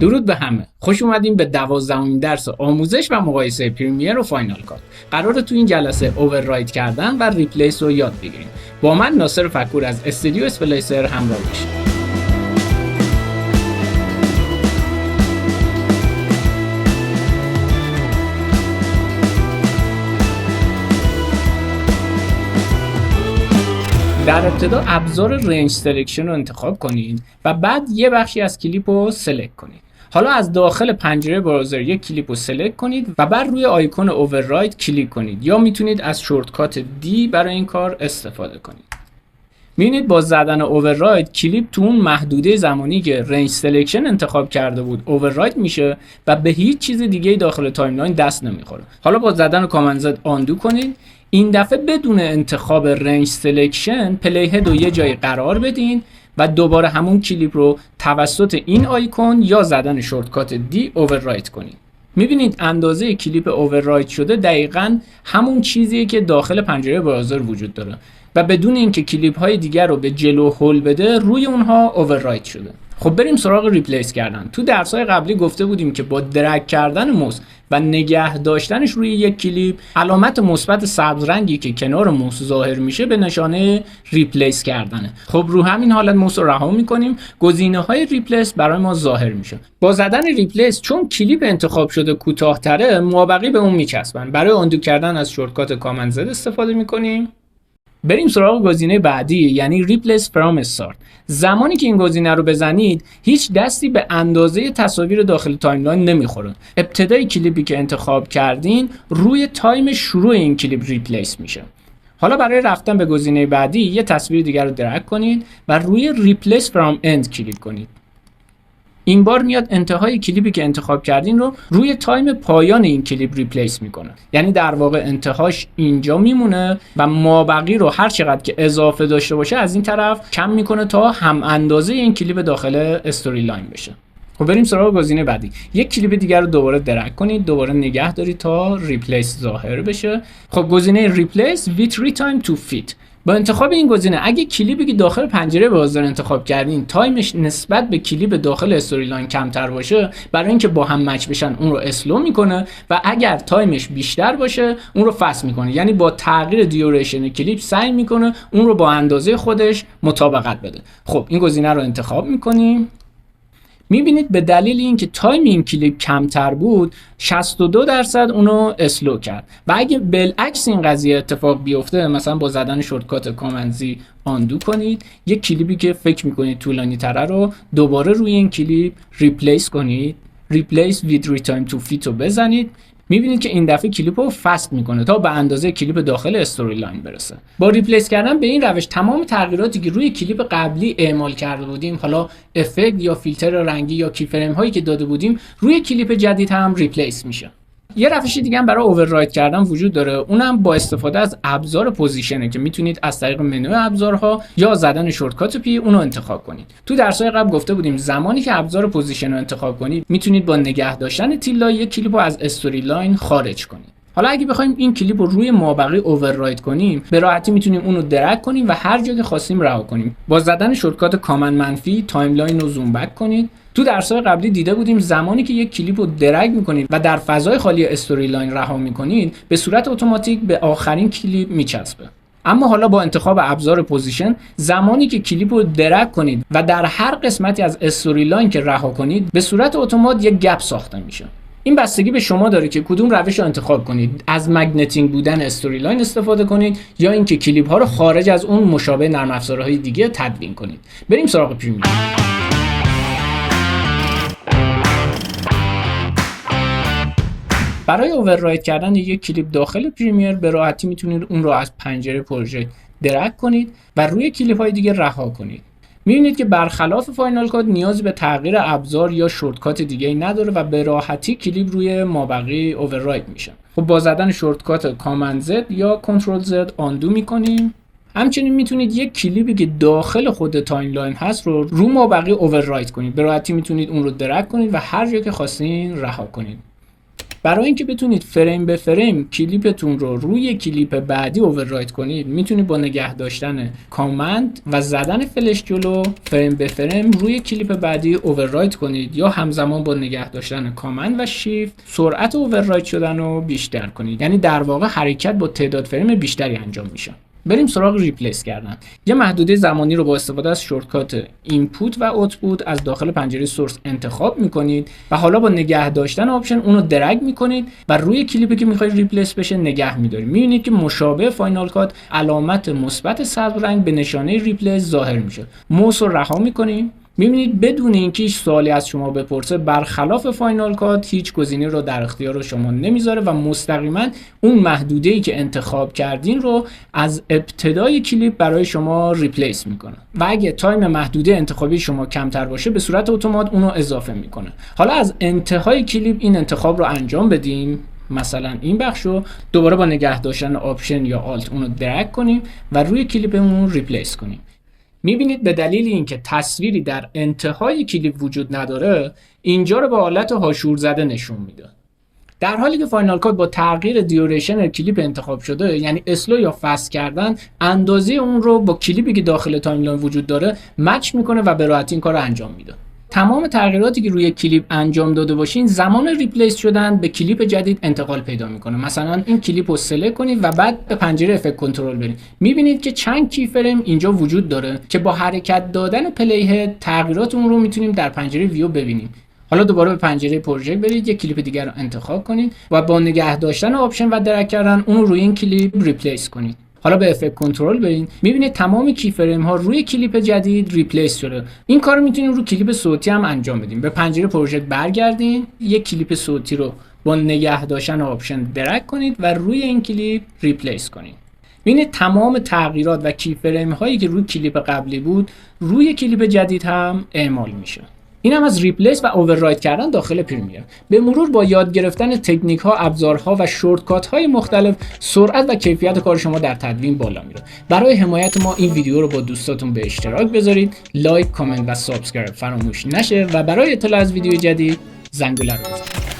درود به همه. خوش اومدیم به 12مین درس آموزش و مقایسه پریمیر و فاینال کات. قراره تو این جلسه اووررایت کردن و ریپلیس رو یاد بگیریم. با من ناصر فکور از استودیو اسپلیسر همراه باشید. در ابتدا ابزار رنج سلکشن رو انتخاب کنید و بعد یه بخشی از کلیپ رو سلکت کنید. حالا از داخل پنجره براوزر یک کلیپ رو سلکت کنید و بعد روی آیکون اووررایت کلیک کنید یا میتونید از شورتکات دی برای این کار استفاده کنید. می‌بینید با زدن اووررایت کلیپ تو اون محدوده زمانی که رنج سلکشن انتخاب کرده بود اووررایت میشه و به هیچ چیز دیگه داخل تایملاین دست نمیخوره. حالا با زدن کامند زد آندو کنید. این دفعه بدون انتخاب رنج سلکشن پلی هد رو یه جای قرار بدین و دوباره همون کلیپ رو توسط این آیکون یا زدن شورتکات دی اووررایت کنید. میبینید اندازه کلیپ اووررایت شده دقیقاً همون چیزیه که داخل پنجره براوزر وجود داره و بدون اینکه کلیپ های دیگر رو به جلو هول بده روی اونها اووررایت شده. خب بریم سراغ ریپلیس کردن. تو درس‌های قبلی گفته بودیم که با درگ کردن موس و نگه داشتنش روی یک کلیپ علامت مثبت سبز رنگی که کنار موس ظاهر میشه به نشانه ریپلیس کردنه. خب رو همین حالت موس رو رها می‌کنیم، گزینه‌های ریپلیس برای ما ظاهر میشه. با زدن ریپلیس چون کلیپ انتخاب شده کوتاه‌تره مابقی به اون میچسبن. برای آندو کردن از شورتکات کامند زد استفاده می‌کنیم. بریم سراغ گزینه بعدی یعنی Replace from Start. زمانی که این گزینه رو بزنید هیچ دستی به اندازه تصاویر داخل تایملاین نمیخوره. ابتدای کلیپی که انتخاب کردین روی تایم شروع این کلیپ ریپلیس میشه. حالا برای رفتن به گزینه بعدی یه تصویر دیگر رو درگ کنید و روی Replace from End کلیک کنید. این بار میاد انتهای کلیپی که انتخاب کردین رو روی تایم پایان این کلیپ ریپلیس میکنه. یعنی در واقع انتهاش اینجا میمونه و مابقی رو هر چقدر که اضافه داشته باشه از این طرف کم میکنه تا هم اندازه این کلیپ داخل استوری لاین بشه. خب بریم سراغ گزینه بعدی. یک کلیپ دیگر رو دوباره درگ کنید، دوباره نگه دارید تا ریپلیس ظاهر بشه. خب گزینه ریپلیس with retime to fit. با انتخاب این گزینه اگه کلیپی که داخل پنجره براوزر انتخاب کردین تایمش نسبت به کلیپ داخل استوری لاین کمتر باشه برای اینکه با هم مچ بشن اون رو اسلو میکنه و اگر تایمش بیشتر باشه اون رو فست میکنه. یعنی با تغییر دیوریشن کلیپ سعی میکنه اون رو با اندازه خودش مطابقت بده. خب این گزینه رو انتخاب میکنیم. میبینید به دلیل اینکه تایم این کلیپ کمتر بود 62% اونو اسلو کرد و اگه بالعکس این قضیه اتفاق بیفته مثلا با زدن شورتکات کامند زی آندو کنید یک کلیپی که فکر میکنید طولانی تره رو دوباره روی این کلیپ ریپلیس کنید. ریپلیس with retime to fit رو بزنید. میبینید که این دفعه کلیپ رو فست میکنه تا به اندازه کلیپ داخل استوری لاین برسه. با ریپلیس کردن به این روش تمام تغییراتی که روی کلیپ قبلی اعمال کرده بودیم، حالا افکت یا فیلتر رنگی یا کی فریم هایی که داده بودیم، روی کلیپ جدید هم ریپلیس میشه. یه روش دیگه هم برای اووررایت کردن وجود داره، اونم با استفاده از ابزار پوزیشنه که میتونید از طریق منوی ابزارها یا زدن شورتکات پی اونو انتخاب کنید. تو درس‌های قبل گفته بودیم زمانی که ابزار پوزیشن رو انتخاب کنید میتونید با نگه داشتن تیلا یک کلیپ رو از استوری لاین خارج کنید. حالا اگه بخوایم این کلیپ رو روی مابقی اووررایت کنیم به راحتی میتونیم اونو درگ کنیم و هر جا که خواستیم رها کنیم. با زدن شورتکات کامند منفی تایملاین رو زوم بک کنید. تو درس‌های قبلی دیده بودیم زمانی که یک کلیپ رو درگ می‌کنید و در فضای خالی استوری لاین رها می‌کنید به صورت اتوماتیک به آخرین کلیپ میچسبه. اما حالا با انتخاب ابزار پوزیشن زمانی که کلیپ رو درگ کنید و در هر قسمتی از استوری لاین که رها کنید به صورت اتومات یک گپ ساخته میشه. این بستگی به شما داره که کدوم روش رو انتخاب کنید. از مگنتینگ بودن استوری لاین استفاده کنید یا اینکه کلیپ ها رو خارج از اون مشابه نرم افزارهای دیگه تدوین کنید. بریم سراغ پریمیر. برای اووررایت کردن یک کلیپ داخل پریمیر به راحتی میتونید اون رو از پنجره پروژکت درگ کنید و روی کلیپ های دیگه رها کنید. می‌بینید که برخلاف فاینال کات نیازی به تغییر ابزار یا شورتکات دیگه‌ای نداره و به راحتی کلیپ روی مابقی اووررایت میشه. خب با زدن شورتکات کامند زد یا کنترل زد آندو میکنیم. همچنین میتونید یک کلیپی که داخل خود تایملاین هست رو مابقی اووررایت کنید. به راحتی میتونید اون رو درگ کنید و هر جا که خواستین رها کنید. برای اینکه بتونید فریم به فریم کلیپتون رو روی کلیپ بعدی اووررایت کنید، میتونید با نگه داشتن کامند و زدن فلش جلو فریم به فریم روی کلیپ بعدی اووررایت کنید، یا همزمان با نگه داشتن کامند و شیفت سرعت اووررایت شدن رو بیشتر کنید. یعنی در واقع حرکت با تعداد فریم بیشتری انجام میشه. بریم سراغ ریپلیس کردن. یه محدوده زمانی رو با استفاده از شورتکات اینپوت و اوتپوت از داخل پنجره سورس انتخاب میکنید و حالا با نگه داشتن آپشن اونو درگ میکنید و روی کلیپی که میخواید ریپلیس بشه نگه میدارید. میبینید که مشابه فاینال کات علامت مثبت سبز رنگ به نشانه ریپلیس ظاهر میشه. موس رو رها میکنید. میبینید بدون اینکه هیچ سوالی از شما بپرسه، برخلاف فاینال کات هیچ گزینه رو در اختیار شما نمیذاره و مستقیما اون محدوده‌ای که انتخاب کردین رو از ابتدای کلیپ برای شما ریپلیس میکنه و اگه تایم محدوده انتخابی شما کمتر باشه به صورت اتومات اونو اضافه میکنه. حالا از انتهای کلیپ این انتخاب رو انجام بدیم. مثلا این بخشو دوباره با نگه داشتن آپشن یا آلت اونو درگ کنیم و روی کلیپمون ریپلیس کنیم. میبینید به دلیل اینکه تصویری در انتهای کلیپ وجود نداره، اینجا رو به حالت هاشور زده نشون میده. در حالی که فاینال کات با تغییر دیوریشن کلیپ انتخاب شده، یعنی اسلو یا فست کردن، اندازه اون رو با کلیپی که داخل تایملاین وجود داره مچ میکنه و به راحتی این کار رو انجام میده. تمام تغییراتی که روی کلیپ انجام داده باشین زمان ریپلیس شدن به کلیپ جدید انتقال پیدا میکنه. مثلا این کلیپ رو سلکت کنید و بعد به پنجره افکت کنترل برید. میبینید که چند کی فریم اینجا وجود داره که با حرکت دادن پلی هد تغییرات اون رو میتونیم در پنجره ویو ببینیم. حالا دوباره به پنجره پروژکت برید، یک کلیپ دیگر رو انتخاب کنید و با نگه داشتن آپشن و درگ کردن اون رو روی این کلیپ ریپلیس کنید. حالا به افکت کنترل برید. میبینید تمام کی فریم ها روی کلیپ جدید ریپلیس شده. این کارو میتونیم رو کلیپ صوتی هم انجام بدیم. به پنجره پروژکت برگردین، یک کلیپ صوتی رو با نگه داشتن آپشن درگ کنید و روی این کلیپ ریپلیس کنید. ببینید تمام تغییرات و کی فریم هایی که روی کلیپ قبلی بود روی کلیپ جدید هم اعمال میشه. این هم از ریپلیس و اووررایت کردن داخل پریمیر. به مرور با یاد گرفتن تکنیک ها، ابزارها و شورتکات های مختلف، سرعت و کیفیت کار شما در تدوین بالا میره. برای حمایت ما این ویدیو رو با دوستاتون به اشتراک بذارید، لایک، کامنت و سابسکرایب فراموش نشه و برای اطلاع از ویدیو جدید زنگوله رو بزنید.